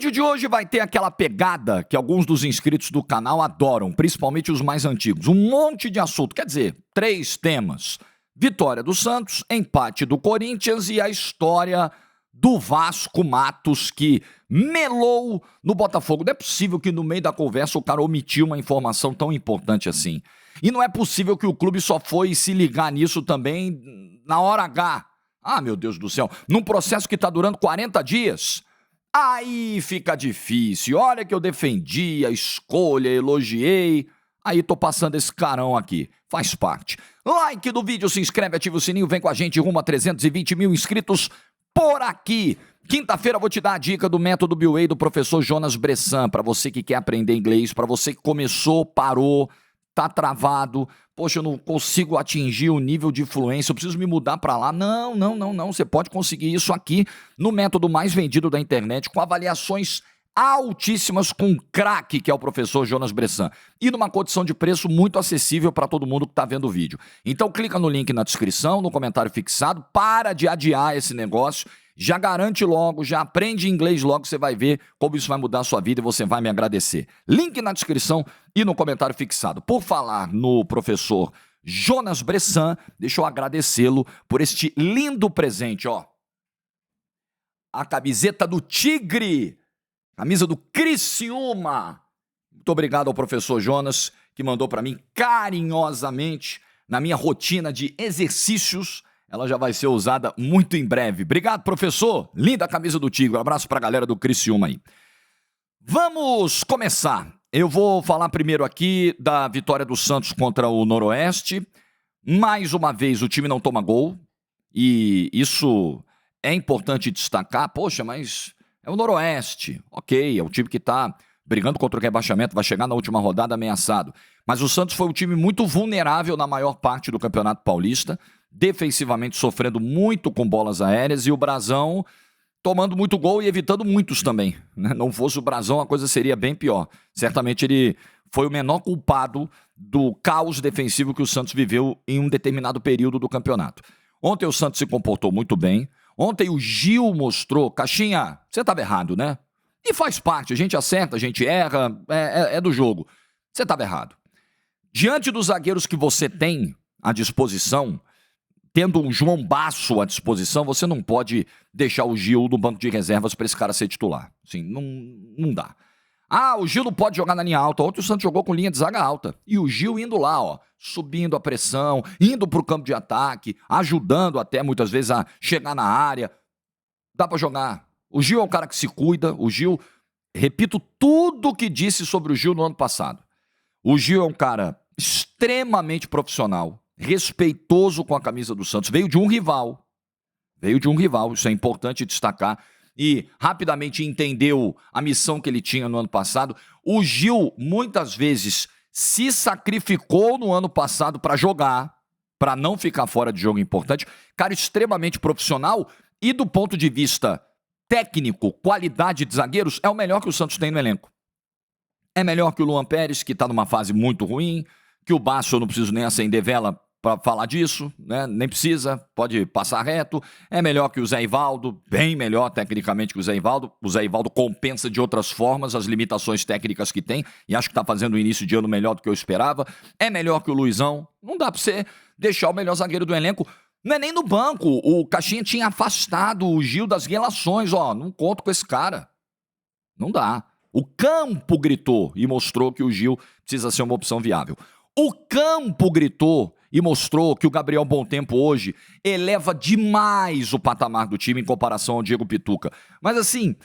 vídeo de hoje vai ter aquela pegada que alguns dos inscritos do canal adoram, principalmente os mais antigos. Um monte de assunto, quer dizer, 3 temas. Vitória do Santos, empate do Corinthians e a história do Vasco Matos, que melou no Botafogo. Não é possível que no meio da conversa o cara omitiu uma informação tão importante assim. E não é possível que o clube só foi se ligar nisso também na hora H. Ah, meu Deus do céu, num processo que está durando 40 dias. Aí fica difícil. Olha que eu defendi a escolha, elogiei. Aí tô passando esse carão aqui. Faz parte. Like do vídeo, se inscreve, ativa o sininho, vem com a gente rumo a 320 mil inscritos por aqui. Quinta-feira eu vou te dar a dica do método BioWay do professor Jonas Bressan, para você que quer aprender inglês, para você que começou, parou, tá travado. Poxa, eu não consigo atingir o nível de fluência, eu preciso me mudar para lá. Não. Você pode conseguir isso aqui no método mais vendido da internet, com avaliações altíssimas, com um craque, que é o professor Jonas Bressan. E numa condição de preço muito acessível para todo mundo que está vendo o vídeo. Então clica no link na descrição, no comentário fixado, para de adiar esse negócio. Já garante logo, já aprende inglês logo, você vai ver como isso vai mudar a sua vida e você vai me agradecer. Link na descrição e no comentário fixado. Por falar no professor Jonas Bressan, deixa eu agradecê-lo por este lindo presente, ó. A camiseta do Tigre, camisa do Criciúma. Muito obrigado ao professor Jonas, que mandou para mim carinhosamente na minha rotina de exercícios. Ela já vai ser usada muito em breve. Obrigado, professor. Linda a camisa do Tigre. Um abraço para a galera do Criciúma aí. Vamos começar. Eu vou falar primeiro aqui da vitória do Santos contra o Noroeste. Mais uma vez, o time não toma gol. E isso é importante destacar. Poxa, mas é o Noroeste. Ok, é um time que está brigando contra o rebaixamento, vai chegar na última rodada ameaçado. Mas o Santos foi um time muito vulnerável na maior parte do Campeonato Paulista, defensivamente sofrendo muito com bolas aéreas, e o Brasão tomando muito gol e evitando muitos também, né? Não fosse o Brasão, a coisa seria bem pior. Certamente ele foi o menor culpado do caos defensivo que o Santos viveu em um determinado período do campeonato. Ontem o Santos se comportou muito bem. Ontem o Gil mostrou, Caixinha, você estava errado, né? E faz parte, a gente acerta, a gente erra, é do jogo. Você estava errado. Diante dos zagueiros que você tem à disposição, tendo um João Basso à disposição, você não pode deixar o Gil no banco de reservas para esse cara ser titular. Assim, não dá. Ah, o Gil não pode jogar na linha alta. Ontem o Santos jogou com linha de zaga alta. E o Gil indo lá, ó, subindo a pressão, indo para o campo de ataque, ajudando até muitas vezes a chegar na área. Dá para jogar. O Gil é um cara que se cuida. O Gil, repito tudo o que disse sobre o Gil no ano passado. O Gil é um cara extremamente profissional, respeitoso com a camisa do Santos. Veio de um rival, isso é importante destacar, e rapidamente entendeu a missão que ele tinha no ano passado. O Gil muitas vezes se sacrificou no ano passado para jogar, para não ficar fora de jogo importante. Cara extremamente profissional e do ponto de vista técnico, qualidade de zagueiros, é o melhor que o Santos tem no elenco. É melhor que o Luan Pérez, que está numa fase muito ruim, que o Basso, eu não preciso nem acender vela para falar disso, né? Nem precisa, pode passar reto. É melhor que o Zé Ivaldo, bem melhor tecnicamente que o Zé Ivaldo. O Zé Ivaldo compensa de outras formas as limitações técnicas que tem, e acho que está fazendo o início de ano melhor do que eu esperava. É melhor que o Luizão. Não dá para você deixar o melhor zagueiro do elenco. Não é nem no banco. O Caixinha tinha afastado o Gil das relações. Ó, não conto com esse cara. Não dá. O campo gritou e mostrou que o Gil precisa ser uma opção viável. O campo gritou e mostrou que o Gabriel Bontempo hoje eleva demais o patamar do time em comparação ao Diego Pituca. Mas assim,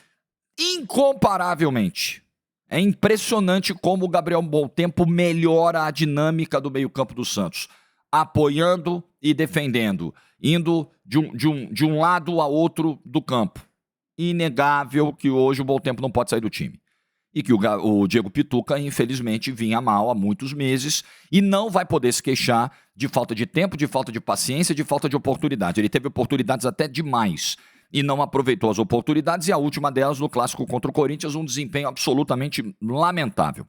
incomparavelmente. É impressionante como o Gabriel Bontempo melhora a dinâmica do meio-campo do Santos. Apoiando e defendendo. Indo de um lado a outro do campo. Inegável que hoje o Bontempo não pode sair do time. E que o Diego Pituca, infelizmente, vinha mal há muitos meses e não vai poder se queixar de falta de tempo, de falta de paciência, de falta de oportunidade. Ele teve oportunidades até demais e não aproveitou as oportunidades, e a última delas no clássico contra o Corinthians, um desempenho absolutamente lamentável.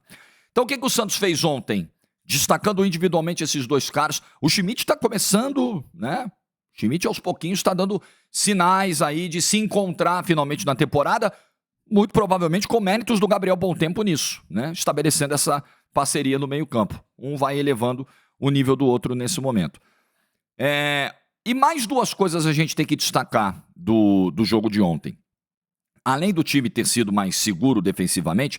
Então o que o Santos fez ontem? Destacando individualmente esses dois caras. O Schmidt está começando, né? O Schmidt aos pouquinhos está dando sinais aí de se encontrar finalmente na temporada. muito provavelmente com méritos do Gabriel Bom-Tempo nisso, né? Estabelecendo essa parceria no meio-campo. Um vai elevando o nível do outro nesse momento. E mais duas coisas a gente tem que destacar do jogo de ontem. Além do time ter sido mais seguro defensivamente,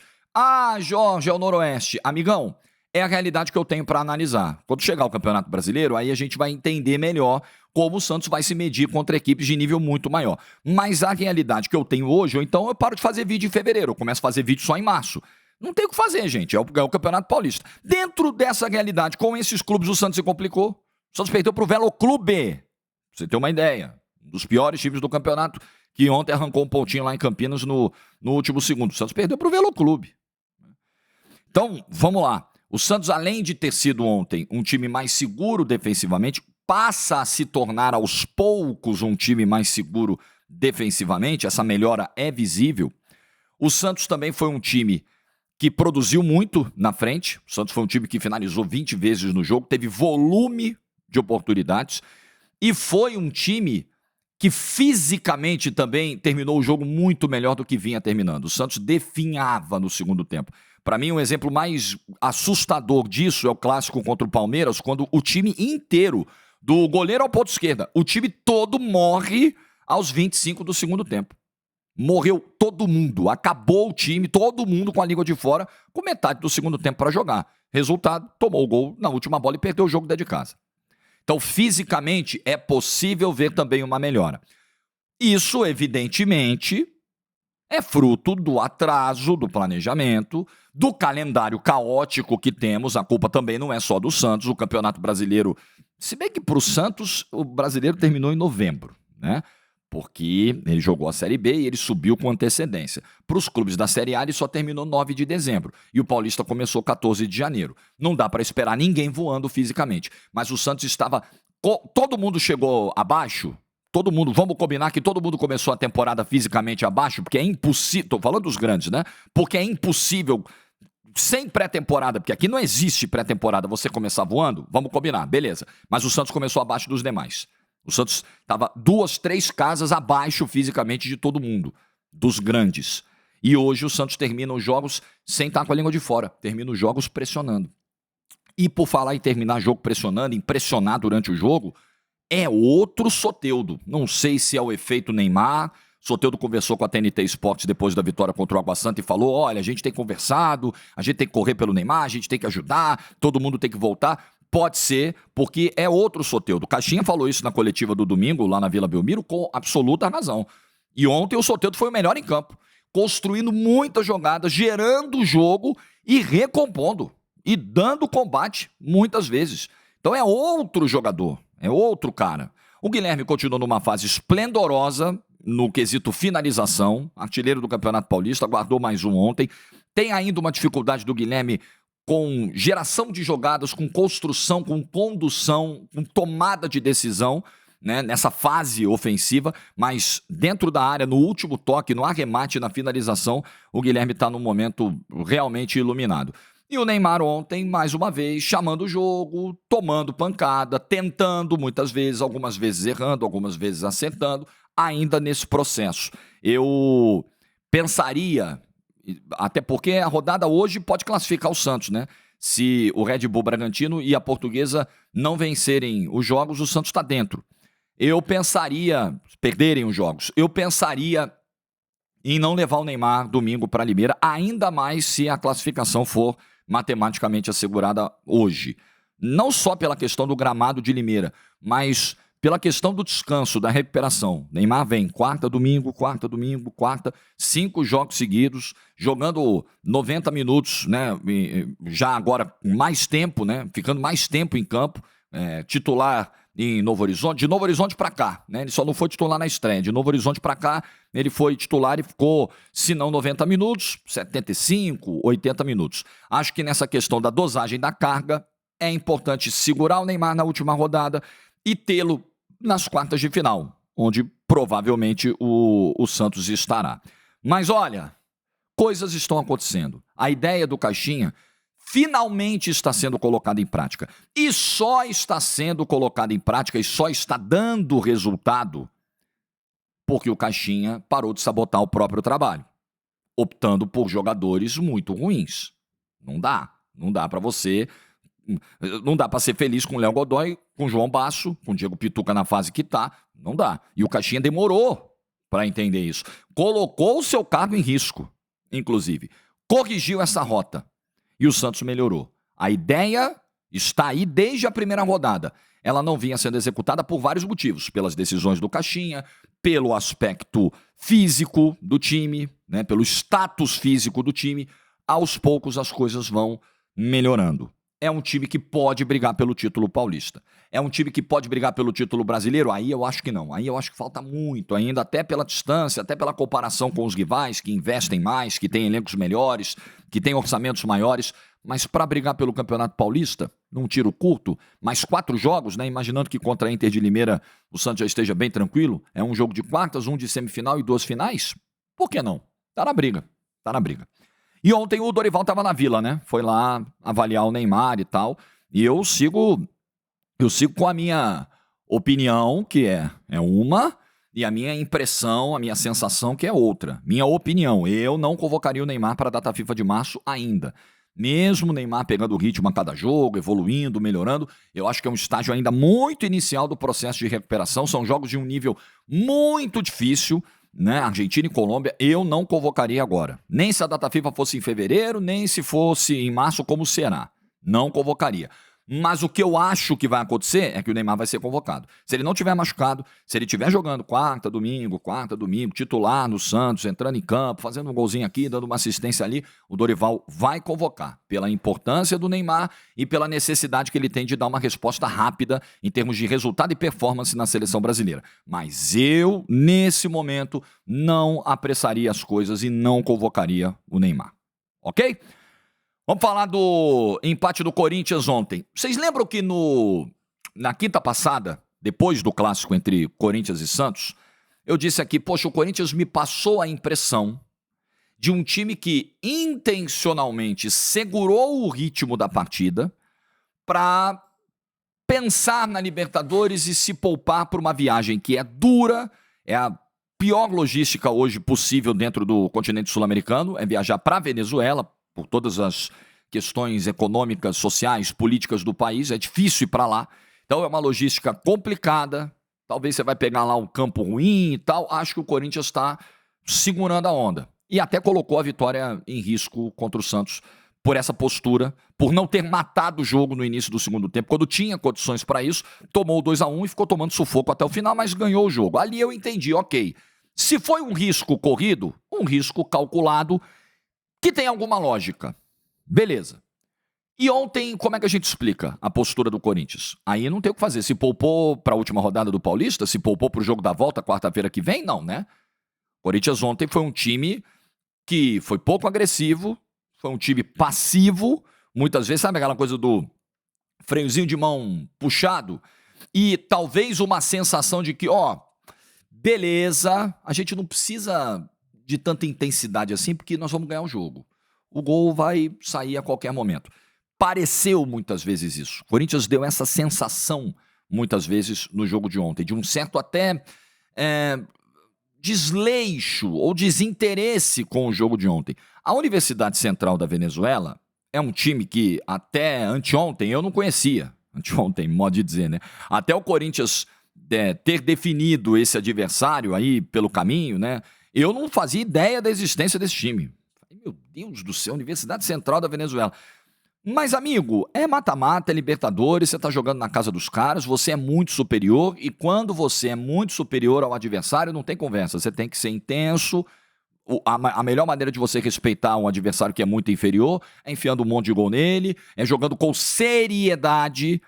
Jorge, é o Noroeste. Amigão, é a realidade que eu tenho para analisar. Quando chegar o Campeonato Brasileiro, aí a gente vai entender melhor como o Santos vai se medir contra equipes de nível muito maior. Mas a realidade que eu tenho hoje, ou então eu paro de fazer vídeo em fevereiro, eu começo a fazer vídeo só em março. Não tem o que fazer, gente, é o Campeonato Paulista. Dentro dessa realidade, com esses clubes, o Santos se complicou. O Santos perdeu pro Velo Clube, pra você ter uma ideia. Um dos piores times do campeonato, que ontem arrancou um pontinho lá em Campinas no último segundo. O Santos perdeu pro Velo Clube. Então, vamos lá. O Santos, além de ter sido ontem um time mais seguro defensivamente, passa a se tornar aos poucos um time mais seguro defensivamente. Essa melhora é visível. O Santos também foi um time que produziu muito na frente. O Santos foi um time que finalizou 20 vezes no jogo, teve volume de oportunidades e foi um time que fisicamente também terminou o jogo muito melhor do que vinha terminando. O Santos definhava no segundo tempo. Para mim, um exemplo mais assustador disso é o clássico contra o Palmeiras, quando o time inteiro, do goleiro ao ponto esquerda, o time todo morre aos 25 do segundo tempo. Morreu todo mundo, acabou o time, todo mundo com a língua de fora, com metade do segundo tempo para jogar. Resultado, tomou o gol na última bola e perdeu o jogo dentro de casa. Então, fisicamente, é possível ver também uma melhora. Isso, evidentemente, é fruto do atraso do planejamento, do calendário caótico que temos. A culpa também não é só do Santos. O Campeonato Brasileiro, se bem que para o Santos, o Brasileiro terminou em novembro, né? Porque ele jogou a Série B e ele subiu com antecedência. Para os clubes da Série A, ele só terminou 9 de dezembro. E o Paulista começou 14 de janeiro. Não dá para esperar ninguém voando fisicamente. Mas o Santos estava... Todo mundo chegou abaixo. Todo mundo, vamos combinar que todo mundo começou a temporada fisicamente abaixo, porque é impossível... Estou falando dos grandes, né? Porque é impossível... Sem pré-temporada, porque aqui não existe pré-temporada, você começar voando, vamos combinar, beleza. Mas o Santos começou abaixo dos demais. O Santos estava 2, 3 casas abaixo fisicamente de todo mundo, dos grandes. E hoje o Santos termina os jogos sem estar com a língua de fora, termina os jogos pressionando. E por falar em terminar jogo pressionando, impressionar durante o jogo, é outro Soteldo. Não sei se é o efeito Neymar. Soteldo conversou com a TNT Esportes depois da vitória contra o Água Santa e falou, olha, a gente tem conversado, a gente tem que correr pelo Neymar, a gente tem que ajudar, todo mundo tem que voltar. Pode ser, porque é outro Soteldo. Caixinha falou isso na coletiva do domingo, lá na Vila Belmiro, com absoluta razão. E ontem o Soteldo foi o melhor em campo, construindo muitas jogadas, gerando o jogo e recompondo, e dando combate muitas vezes. Então é outro jogador, é outro cara. O Guilherme continuou numa fase esplendorosa no quesito finalização, artilheiro do Campeonato Paulista, guardou mais um ontem. Tem ainda uma dificuldade do Guilherme com geração de jogadas, com construção, com condução, com tomada de decisão, né, nessa fase ofensiva, mas dentro da área, no último toque, no arremate, na finalização, o Guilherme está num momento realmente iluminado. E o Neymar ontem, mais uma vez, chamando o jogo, tomando pancada, tentando muitas vezes, algumas vezes errando, algumas vezes acertando, ainda nesse processo. Eu pensaria... Até porque a rodada hoje pode classificar o Santos, né? Se o Red Bull Bragantino e a Portuguesa não vencerem os jogos, o Santos está dentro. Eu pensaria, perderem os jogos, eu pensaria em não levar o Neymar domingo para Limeira, ainda mais se a classificação for matematicamente assegurada hoje. Não só pela questão do gramado de Limeira, mas pela questão do descanso, da recuperação. Neymar vem quarta, domingo, 5 jogos seguidos, jogando 90 minutos, né? Já agora mais tempo, né? Ficando mais tempo em campo, titular em Novo Horizonte, de Novo Horizonte para cá, né? Ele só não foi titular na estreia, de Novo Horizonte para cá, ele foi titular e ficou, se não 90 minutos, 75, 80 minutos. Acho que nessa questão da dosagem da carga, é importante segurar o Neymar na última rodada e tê-lo nas quartas de final, onde provavelmente o Santos estará. Mas olha, coisas estão acontecendo. A ideia do Caixinha finalmente está sendo colocada em prática. E só está sendo colocada em prática e só está dando resultado porque o Caixinha parou de sabotar o próprio trabalho. optando por jogadores muito ruins. Não dá. Não dá para você... Não dá para ser feliz com o Léo Godoy, com o João Basso, com o Diego Pituca na fase que tá. Não dá. E o Caixinha demorou para entender isso. Colocou o seu cargo em risco, inclusive. Corrigiu essa rota. E o Santos melhorou. A ideia está aí desde a primeira rodada. Ela não vinha sendo executada por vários motivos. Pelas decisões do Caixinha, pelo aspecto físico do time, né, pelo status físico do time. Aos poucos as coisas vão melhorando. É um time que pode brigar pelo título paulista. É um time que pode brigar pelo título brasileiro? Aí eu acho que não. Aí eu acho que falta muito ainda, até pela distância, até pela comparação com os rivais, que investem mais, que têm elencos melhores, que têm orçamentos maiores. Mas para brigar pelo Campeonato Paulista, num tiro curto, mais 4 jogos, né? Imaginando que contra a Inter de Limeira o Santos já esteja bem tranquilo. É um jogo de quartas, um de semifinal e 2 finais. Por que não? Tá na briga. Tá na briga. E ontem o Dorival estava na Vila, né? Foi lá avaliar o Neymar e tal. E eu sigo com a minha opinião, que é uma, e a minha impressão, a minha sensação, que é outra. Minha opinião, eu não convocaria o Neymar para a data FIFA de março ainda. Mesmo o Neymar pegando o ritmo a cada jogo, evoluindo, melhorando, eu acho que é um estágio ainda muito inicial do processo de recuperação. São jogos de um nível muito difícil, né? Argentina e Colômbia, eu não convocaria agora. Nem se a data FIFA fosse em fevereiro, nem se fosse em março, como será. Não convocaria. Mas o que eu acho que vai acontecer é que o Neymar vai ser convocado. Se ele não tiver machucado, se ele estiver jogando quarta, domingo, titular no Santos, entrando em campo, fazendo um golzinho aqui, dando uma assistência ali, o Dorival vai convocar, pela importância do Neymar e pela necessidade que ele tem de dar uma resposta rápida em termos de resultado e performance na seleção brasileira. Mas eu, nesse momento, não apressaria as coisas e não convocaria o Neymar. Ok? Vamos falar do empate do Corinthians ontem. Vocês lembram que na quinta passada, depois do clássico entre Corinthians e Santos, eu disse aqui, poxa, o Corinthians me passou a impressão de um time que intencionalmente segurou o ritmo da partida para pensar na Libertadores e se poupar para uma viagem que é dura, é a pior logística hoje possível dentro do continente sul-americano, é viajar para a Venezuela, por todas as questões econômicas, sociais, políticas do país, é difícil ir para lá. Então é uma logística complicada, talvez você vai pegar lá um campo ruim e tal. Acho que o Corinthians está segurando a onda. E até colocou a vitória em risco contra o Santos por essa postura, por não ter matado o jogo no início do segundo tempo. Quando tinha condições para isso, tomou o 2-1 e ficou tomando sufoco até o final, mas ganhou o jogo. Ali eu entendi, ok. Se foi um risco corrido, um risco calculado, que tem alguma lógica. Beleza. E ontem, como é que a gente explica a postura do Corinthians? Aí não tem o que fazer. Se poupou para a última rodada do Paulista? Se poupou para o jogo da volta, quarta-feira que vem? Não, né? O Corinthians ontem foi um time que foi pouco agressivo, foi um time passivo, muitas vezes, sabe aquela coisa do freiozinho de mão puxado? E talvez uma sensação de que, beleza, a gente não precisa de tanta intensidade assim, porque nós vamos ganhar o jogo. O gol vai sair a qualquer momento. Pareceu muitas vezes isso. O Corinthians deu essa sensação muitas vezes no jogo de ontem, de um certo até desleixo ou desinteresse com o jogo de ontem. A Universidade Central da Venezuela é um time que até anteontem eu não conhecia. Anteontem, modo de dizer, né? Até o Corinthians ter definido esse adversário aí pelo caminho, né? Eu não fazia ideia da existência desse time. Meu Deus do céu, Universidade Central da Venezuela. Mas, amigo, é mata-mata, é Libertadores, você tá jogando na casa dos caras, você é muito superior, e quando você é muito superior ao adversário, não tem conversa, você tem que ser intenso. A melhor maneira de você respeitar um adversário que é muito inferior é enfiando um monte de gol nele, é jogando com seriedade.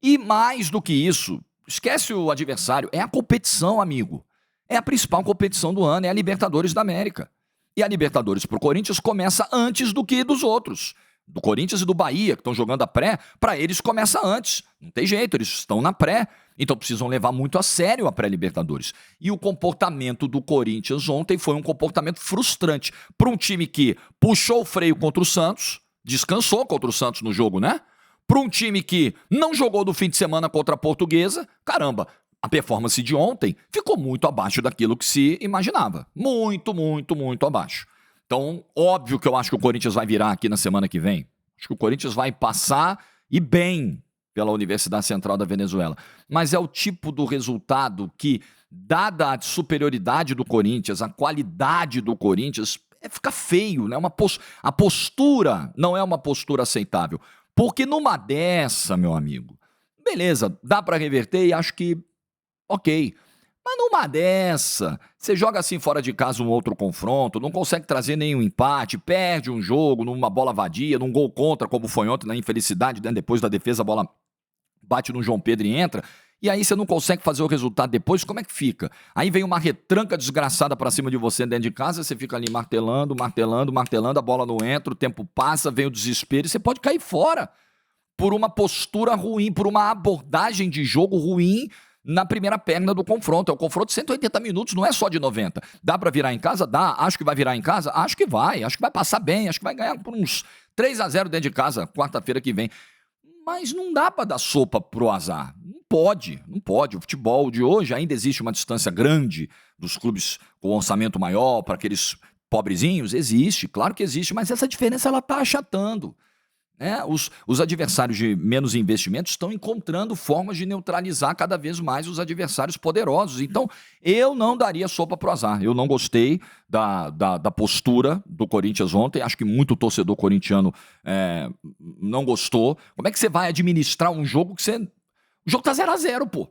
E mais do que isso, esquece o adversário, é a competição, amigo. É a principal competição do ano, é a Libertadores da América. E a Libertadores pro Corinthians começa antes do que dos outros. Do Corinthians e do Bahia, que estão jogando a pré, para eles começa antes. Não tem jeito, eles estão na pré, então precisam levar muito a sério a pré-Libertadores. E o comportamento do Corinthians ontem foi um comportamento frustrante para um time que puxou o freio contra o Santos, descansou contra o Santos no jogo, né? Para um time que não jogou no fim de semana contra a Portuguesa, caramba, a performance de ontem ficou muito abaixo daquilo que se imaginava. Muito, muito, muito abaixo. Então, óbvio que eu acho que o Corinthians vai virar aqui na semana que vem. Acho que o Corinthians vai passar e bem pela Universidade Central da Venezuela. Mas é o tipo do resultado que, dada a superioridade do Corinthians, a qualidade do Corinthians, fica feio, né? A postura não é uma postura aceitável. Porque numa dessa, meu amigo, beleza, dá para reverter e acho que ok. Mas numa dessa, você joga assim fora de casa um outro confronto, não consegue trazer nenhum empate, perde um jogo numa bola vadia, num gol contra, como foi ontem, na infelicidade, né? Depois da defesa a bola bate no João Pedro e entra, e aí você não consegue fazer o resultado depois, como é que fica? Aí vem uma retranca desgraçada pra cima de você dentro de casa, você fica ali martelando, a bola não entra, o tempo passa, vem o desespero e você pode cair fora por uma postura ruim, por uma abordagem de jogo ruim na primeira perna do confronto. É um confronto de 180 minutos, não é só de 90. Dá pra virar em casa? Dá. Acho que vai virar em casa? Acho que vai passar bem, acho que vai ganhar por uns 3-0 dentro de casa, quarta-feira que vem. Mas não dá para dar sopa pro azar. Não pode. O futebol de hoje ainda existe uma distância grande dos clubes com orçamento maior para aqueles pobrezinhos. Existe, claro que existe, mas essa diferença ela tá achatando. Né? Os adversários de menos investimento estão encontrando formas de neutralizar cada vez mais os adversários poderosos. Então, eu não daria sopa pro azar. Eu não gostei da postura do Corinthians ontem. Acho que muito torcedor corintiano não gostou. Como é que você vai administrar um jogo que você... O jogo tá 0-0, pô.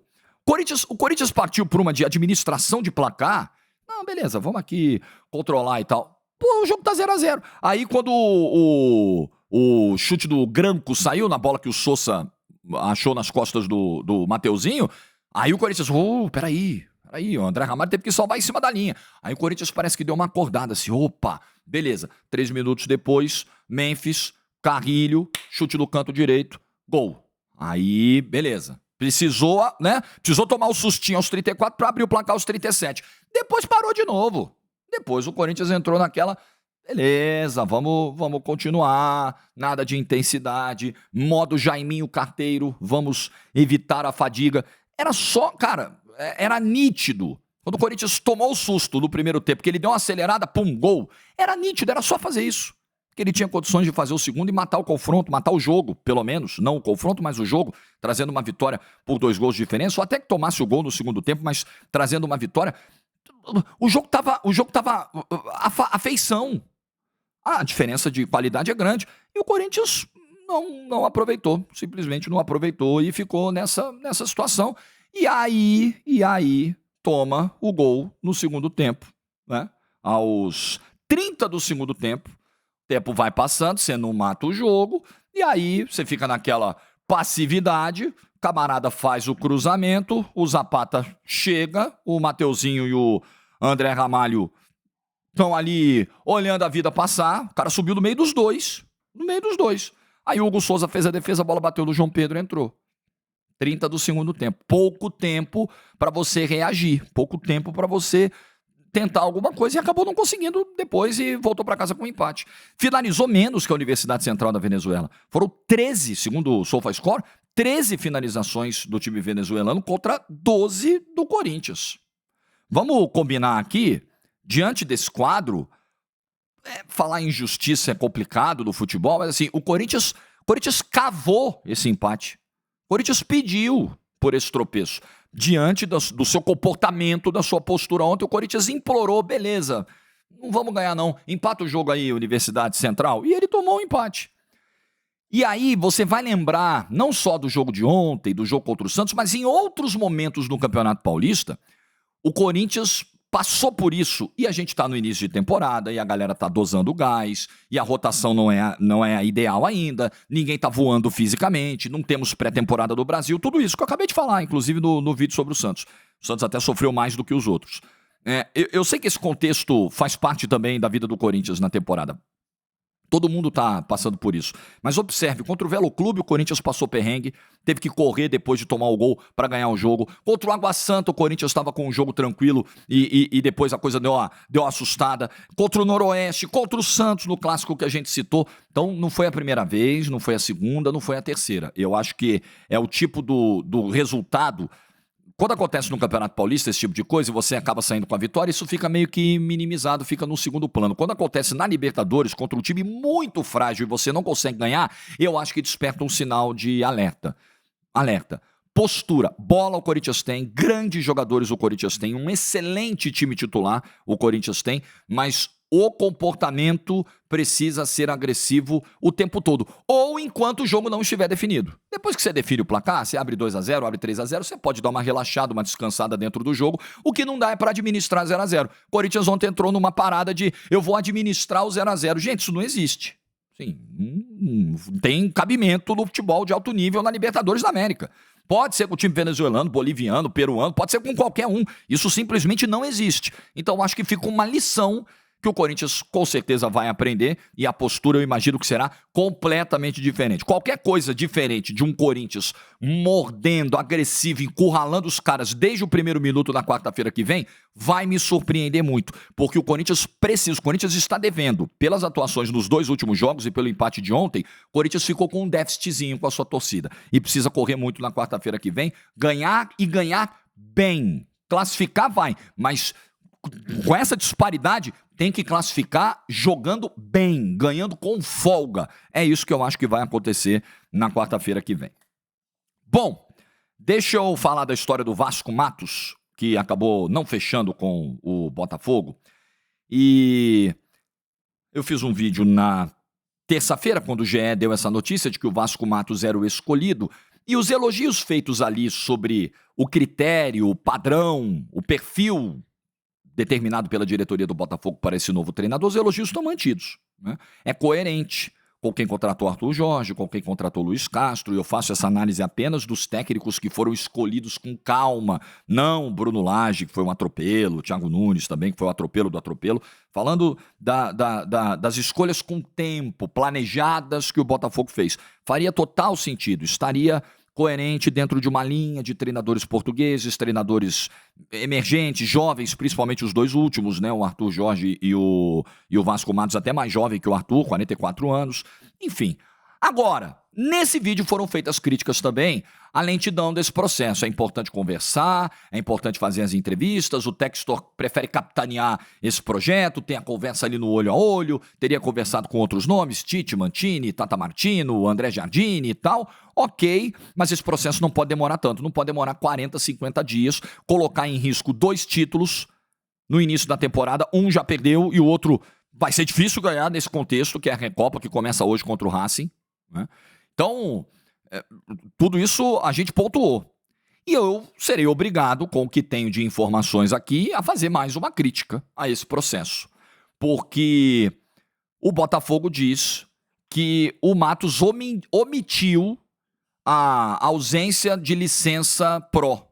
O Corinthians partiu por uma de administração de placar. Não, beleza, vamos aqui controlar e tal. Pô, o jogo tá 0-0. Aí quando o chute do Granco saiu na bola que o Sousa achou nas costas do Mateuzinho, aí o Corinthians, peraí, o André Ramalho teve que salvar em cima da linha. Aí o Corinthians parece que deu uma acordada, assim, opa, beleza. 3 minutos depois, Memphis, Carrilho, chute do canto direito, gol. Aí, beleza. Precisou tomar o sustinho aos 34 para abrir o placar aos 37. Depois parou de novo. Depois o Corinthians entrou naquela... Beleza, vamos continuar, nada de intensidade, modo Jaiminho Carteiro, vamos evitar a fadiga. Era só, cara, era nítido. Quando o Corinthians tomou o susto no primeiro tempo, que ele deu uma acelerada, pum, gol, era nítido, era só fazer isso. Que ele tinha condições de fazer o segundo e matar o confronto, matar o jogo, pelo menos, não o confronto, mas o jogo, trazendo uma vitória por 2 gols de diferença, ou até que tomasse o gol no segundo tempo, mas trazendo uma vitória. O jogo tava a feição. A diferença de qualidade é grande. E o Corinthians não aproveitou. Simplesmente não aproveitou e ficou nessa situação. E aí toma o gol no segundo tempo. Né? Aos 30 do segundo tempo. O tempo vai passando, você não mata o jogo. E aí você fica naquela passividade. O camarada faz o cruzamento. O Zapata chega. O Mateuzinho e o André Ramalho estão ali olhando a vida passar. O cara subiu no meio dos dois. Aí o Hugo Souza fez a defesa, a bola bateu no João Pedro e entrou. 30 do segundo tempo. Pouco tempo para você reagir. Pouco tempo para você tentar alguma coisa e acabou não conseguindo depois e voltou para casa com um empate. Finalizou menos que a Universidade Central da Venezuela. Foram 13, segundo o SofaScore, 13 finalizações do time venezuelano contra 12 do Corinthians. Vamos combinar aqui. Diante desse quadro, falar em injustiça é complicado no futebol, mas assim, o Corinthians cavou esse empate. O Corinthians pediu por esse tropeço. Diante do seu comportamento, da sua postura ontem, o Corinthians implorou, beleza, não vamos ganhar não, empata o jogo aí, Universidade Central, e ele tomou um empate. E aí você vai lembrar, não só do jogo de ontem, do jogo contra o Santos, mas em outros momentos no Campeonato Paulista, o Corinthians passou por isso, e a gente está no início de temporada, e a galera está dosando o gás, e a rotação não é a ideal ainda, ninguém está voando fisicamente, não temos pré-temporada do Brasil, tudo isso que eu acabei de falar, inclusive no vídeo sobre o Santos. O Santos até sofreu mais do que os outros. Eu sei que esse contexto faz parte também da vida do Corinthians na temporada. Todo mundo está passando por isso. Mas observe, contra o Velo Clube, o Corinthians passou perrengue, teve que correr depois de tomar o gol para ganhar o jogo. Contra o Água Santa, o Corinthians estava com um jogo tranquilo e depois a coisa deu uma assustada. Contra o Noroeste, contra o Santos, no clássico que a gente citou. Então, não foi a primeira vez, não foi a segunda, não foi a terceira. Eu acho que é o tipo do resultado quando acontece no Campeonato Paulista esse tipo de coisa e você acaba saindo com a vitória, isso fica meio que minimizado, fica no segundo plano. Quando acontece na Libertadores contra um time muito frágil e você não consegue ganhar, eu acho que desperta um sinal de alerta. Alerta. Postura, bola o Corinthians tem, grandes jogadores o Corinthians tem, um excelente time titular o Corinthians tem, mas o comportamento precisa ser agressivo o tempo todo, ou enquanto o jogo não estiver definido. Depois que você define o placar, você abre 2-0, abre 3-0, você pode dar uma relaxada, uma descansada dentro do jogo, o que não dá é para administrar 0-0. O Corinthians ontem entrou numa parada de eu vou administrar o 0-0. Gente, isso não existe. Sim, não tem cabimento no futebol de alto nível na Libertadores da América. Pode ser com o time venezuelano, boliviano, peruano, pode ser com qualquer um. Isso simplesmente não existe. Então, acho que fica uma lição que o Corinthians com certeza vai aprender e a postura eu imagino que será completamente diferente. Qualquer coisa diferente de um Corinthians mordendo, agressivo, encurralando os caras desde o primeiro minuto da quarta-feira que vem, vai me surpreender muito, porque o Corinthians está devendo, pelas atuações nos 2 últimos jogos e pelo empate de ontem, o Corinthians ficou com um déficitzinho com a sua torcida e precisa correr muito na quarta-feira que vem, ganhar e ganhar bem. Classificar vai, mas com essa disparidade, tem que classificar jogando bem, ganhando com folga. É isso que eu acho que vai acontecer na quarta-feira que vem. Bom, deixa eu falar da história do Vasco Matos, que acabou não fechando com o Botafogo. E eu fiz um vídeo na terça-feira, quando o GE deu essa notícia de que o Vasco Matos era o escolhido. E os elogios feitos ali sobre o critério, o padrão, o perfil determinado pela diretoria do Botafogo para esse novo treinador, os elogios estão mantidos. Né? É coerente com quem contratou Arthur Jorge, com quem contratou Luiz Castro, e eu faço essa análise apenas dos técnicos que foram escolhidos com calma, não Bruno Lage, que foi um atropelo, Thiago Nunes também, que foi o atropelo do atropelo, falando das escolhas com tempo, planejadas que o Botafogo fez. Faria total sentido, estaria coerente dentro de uma linha de treinadores portugueses, treinadores emergentes, jovens, principalmente os 2 últimos, né? O Arthur Jorge e o Vasco Matos, até mais jovem que o Arthur, 44 anos. Enfim, agora, nesse vídeo foram feitas críticas também à lentidão desse processo. É importante conversar, é importante fazer as entrevistas, o Textor prefere capitanear esse projeto, tem a conversa ali no olho a olho, teria conversado com outros nomes, Tite, Mantini, Tata Martino, André Giardini e tal. Ok, mas esse processo não pode demorar tanto, não pode demorar 40, 50 dias, colocar em risco 2 títulos no início da temporada, um já perdeu e o outro vai ser difícil ganhar nesse contexto, que é a Recopa, que começa hoje contra o Racing, né? Então, tudo isso a gente pontuou. E eu serei obrigado, com o que tenho de informações aqui, a fazer mais uma crítica a esse processo. Porque o Botafogo diz que o Matos omitiu a ausência de licença Pro.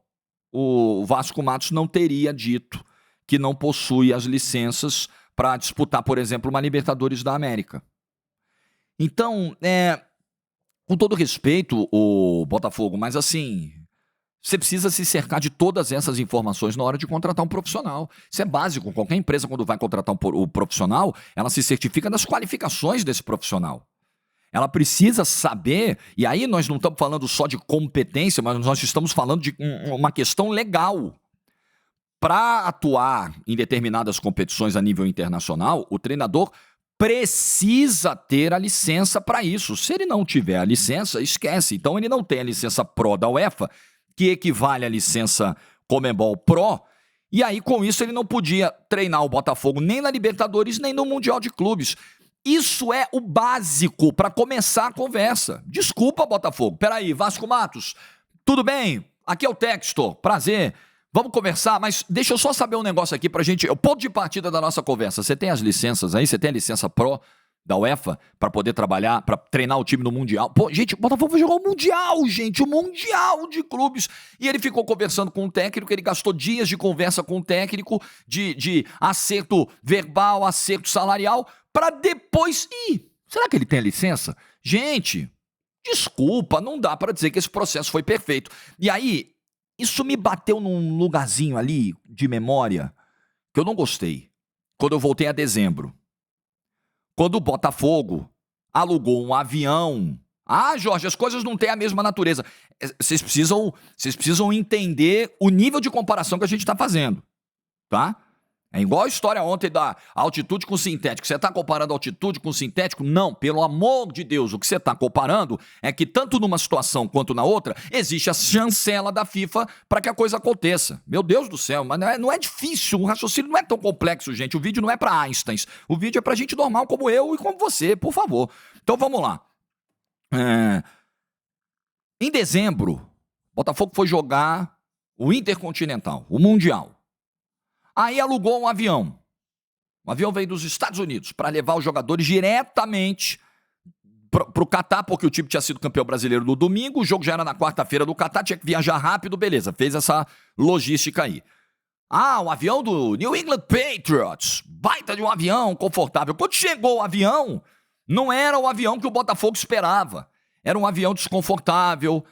O Vasco Matos não teria dito que não possui as licenças para disputar, por exemplo, uma Libertadores da América. Então, com todo respeito, o Botafogo, mas assim, você precisa se cercar de todas essas informações na hora de contratar um profissional. Isso é básico. Qualquer empresa, quando vai contratar um profissional, ela se certifica das qualificações desse profissional. Ela precisa saber, e aí nós não estamos falando só de competência, mas nós estamos falando de uma questão legal. Para atuar em determinadas competições a nível internacional, o treinador precisa ter a licença para isso. Se ele não tiver a licença, esquece. Então ele não tem a licença Pro da UEFA, que equivale à licença Conmebol Pro, e aí com isso ele não podia treinar o Botafogo nem na Libertadores, nem no Mundial de Clubes. Isso é o básico para começar a conversa. Desculpa, Botafogo. Peraí, Vasco Matos, tudo bem? Aqui é o Textor, prazer. Vamos conversar, mas deixa eu só saber um negócio aqui pra gente. O ponto de partida da nossa conversa. Você tem as licenças aí? Você tem a licença Pro da UEFA para poder trabalhar, para treinar o time no Mundial? Pô, gente, o Botafogo vai jogar o Mundial, gente, o Mundial de Clubes. E ele ficou conversando com o técnico, ele gastou dias de conversa com o técnico, de acerto verbal, acerto salarial, para depois... Ih, será que ele tem a licença? Gente, desculpa, não dá para dizer que esse processo foi perfeito. E aí, isso me bateu num lugarzinho ali de memória que eu não gostei. Quando eu voltei a dezembro. Quando o Botafogo alugou um avião Ah, Jorge, as coisas não têm a mesma natureza. Vocês precisam entender o nível de comparação que a gente está fazendo, tá? É igual a história ontem da altitude com sintético. Você está comparando altitude com sintético? Não, pelo amor de Deus. O que você está comparando é que tanto numa situação quanto na outra, existe a chancela da FIFA para que a coisa aconteça. Meu Deus do céu, mas não é difícil. O raciocínio não é tão complexo, gente. O vídeo não é para Einsteins. O vídeo é para gente normal como eu e como você, por favor. Então vamos lá. Em dezembro, Botafogo foi jogar o Intercontinental, o Mundial. Aí alugou um avião. O avião veio dos Estados Unidos para levar os jogadores diretamente para o Catar, porque o time tinha sido campeão brasileiro no domingo, o jogo já era na quarta-feira do Catar, tinha que viajar rápido, beleza, fez essa logística aí. Ah, o avião do New England Patriots, baita de um avião confortável. Quando chegou o avião, não era o avião que o Botafogo esperava. Era um avião desconfortável,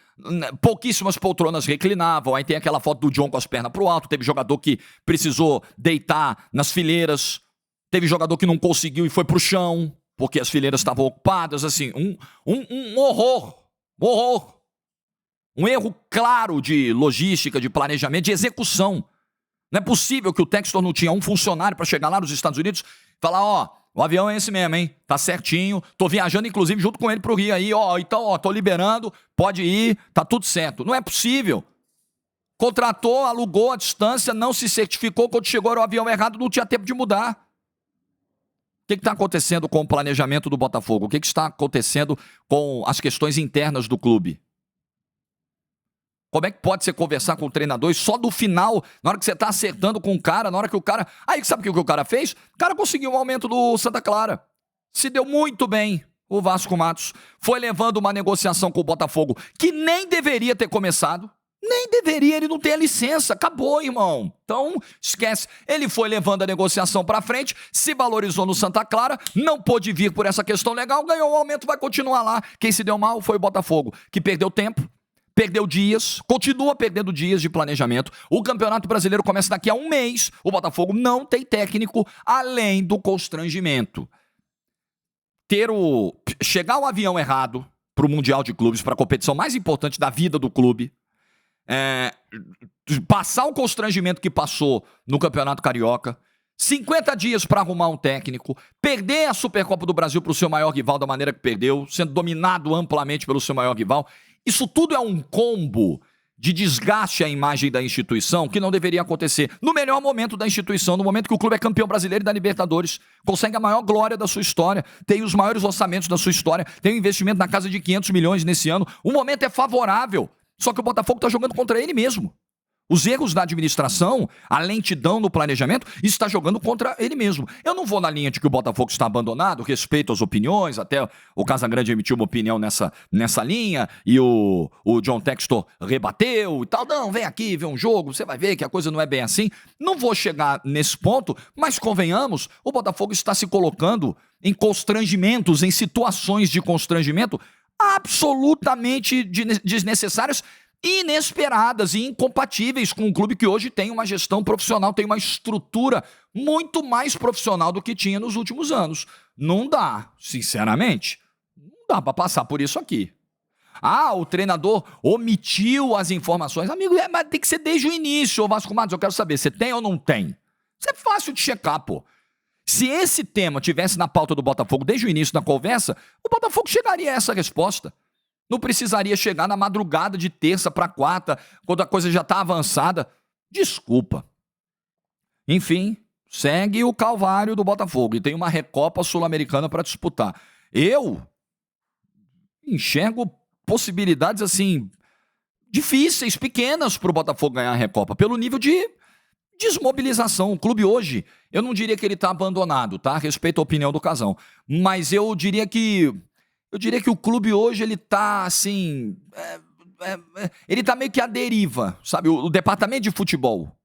pouquíssimas poltronas reclinavam, aí tem aquela foto do John com as pernas pro alto, teve jogador que precisou deitar nas fileiras, teve jogador que não conseguiu e foi pro chão, porque as fileiras estavam ocupadas, assim, um horror. Um erro claro de logística, de planejamento, de execução. Não é possível que o Textor não tinha um funcionário para chegar lá nos Estados Unidos e falar, o avião é esse mesmo, hein? Tá certinho. Tô viajando, inclusive, junto com ele pro Rio aí. Então, tô liberando. Pode ir. Tá tudo certo. Não é possível. Contratou, alugou a distância, não se certificou. Quando chegou o avião errado, não tinha tempo de mudar. O que está acontecendo com o planejamento do Botafogo? O que está acontecendo com as questões internas do clube? Como é que pode você conversar com o treinador e só do final, na hora que você está acertando com o cara, na hora que o cara... Aí sabe o que o cara fez? O cara conseguiu um aumento do Santa Clara. Se deu muito bem o Vasco Matos. Foi levando uma negociação com o Botafogo que nem deveria ter começado. Nem deveria, ele não tem a licença. Acabou, irmão. Então, esquece. Ele foi levando a negociação para frente, se valorizou no Santa Clara, não pôde vir por essa questão legal, ganhou o aumento, vai continuar lá. Quem se deu mal foi o Botafogo, que perdeu tempo. Perdeu dias, continua perdendo dias de planejamento. O Campeonato Brasileiro começa daqui a um mês. O Botafogo não tem técnico, além do constrangimento. Chegar o avião errado para o Mundial de Clubes, para a competição mais importante da vida do clube. Passar o constrangimento que passou no Campeonato Carioca. 50 dias para arrumar um técnico. Perder a Supercopa do Brasil para o seu maior rival da maneira que perdeu, sendo dominado amplamente pelo seu maior rival. Isso tudo é um combo de desgaste à imagem da instituição que não deveria acontecer no melhor momento da instituição, no momento que o clube é campeão brasileiro e da Libertadores, consegue a maior glória da sua história, tem os maiores orçamentos da sua história, tem um investimento na casa de 500 milhões nesse ano. O momento é favorável, só que o Botafogo está jogando contra ele mesmo. Os erros da administração, a lentidão no planejamento, está jogando contra ele mesmo. Eu não vou na linha de que o Botafogo está abandonado, respeito às opiniões, até o Casagrande emitiu uma opinião nessa linha, e o John Textor rebateu e tal. Não, vem aqui, vê um jogo, você vai ver que a coisa não é bem assim. Não vou chegar nesse ponto, mas convenhamos, o Botafogo está se colocando em constrangimentos, em situações de constrangimento absolutamente desnecessárias, inesperadas e incompatíveis com um clube que hoje tem uma gestão profissional, tem uma estrutura muito mais profissional do que tinha nos últimos anos. Não dá, sinceramente, não dá para passar por isso aqui. O treinador omitiu as informações. Amigo, mas tem que ser desde o início, ô Vasco Matos, eu quero saber, você tem ou não tem? Isso é fácil de checar, pô. Se esse tema tivesse na pauta do Botafogo desde o início da conversa, o Botafogo chegaria a essa resposta. Não precisaria chegar na madrugada de terça para quarta, quando a coisa já está avançada. Desculpa. Enfim, segue o calvário do Botafogo e tem uma Recopa Sul-Americana para disputar. Eu enxergo possibilidades assim difíceis, pequenas para o Botafogo ganhar a Recopa, pelo nível de desmobilização. O clube hoje, eu não diria que ele está abandonado, tá? Respeito a opinião do Casão, mas eu diria que o clube hoje, ele tá assim, ele tá meio que à deriva, sabe? O departamento de futebol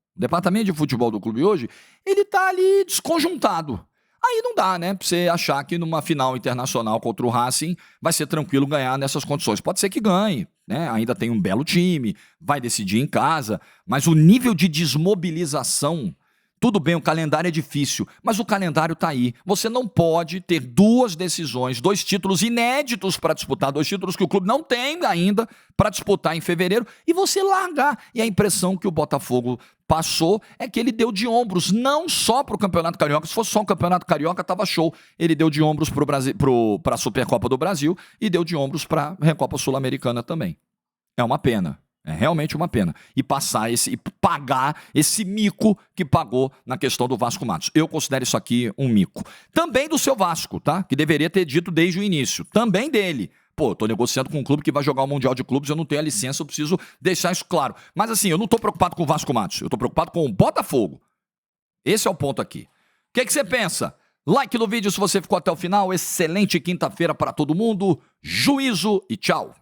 do clube hoje, ele tá ali desconjuntado. Aí não dá, né? Pra você achar que numa final internacional contra o Racing vai ser tranquilo ganhar nessas condições. Pode ser que ganhe, né? Ainda tem um belo time, vai decidir em casa, mas o nível de desmobilização Tudo bem, o calendário é difícil, mas o calendário tá aí. Você não pode ter duas decisões, dois títulos inéditos para disputar, dois títulos que o clube não tem ainda para disputar em fevereiro, e você largar. E a impressão que o Botafogo passou é que ele deu de ombros, não só para o Campeonato Carioca. Se fosse só o Campeonato Carioca, tava show. Ele deu de ombros para a Supercopa do Brasil e deu de ombros para a Recopa Sul-Americana também. É uma pena. É realmente uma pena. E pagar esse mico que pagou na questão do Vasco Matos. Eu considero isso aqui um mico. Também do seu Vasco, tá? Que deveria ter dito desde o início. Também dele. Pô, eu tô negociando com um clube que vai jogar o Mundial de Clubes, eu não tenho a licença, eu preciso deixar isso claro. Mas assim, eu não tô preocupado com o Vasco Matos, eu tô preocupado com o Botafogo. Esse é o ponto aqui. O que você pensa? Like no vídeo se você ficou até o final. Excelente quinta-feira para todo mundo. Juízo e tchau.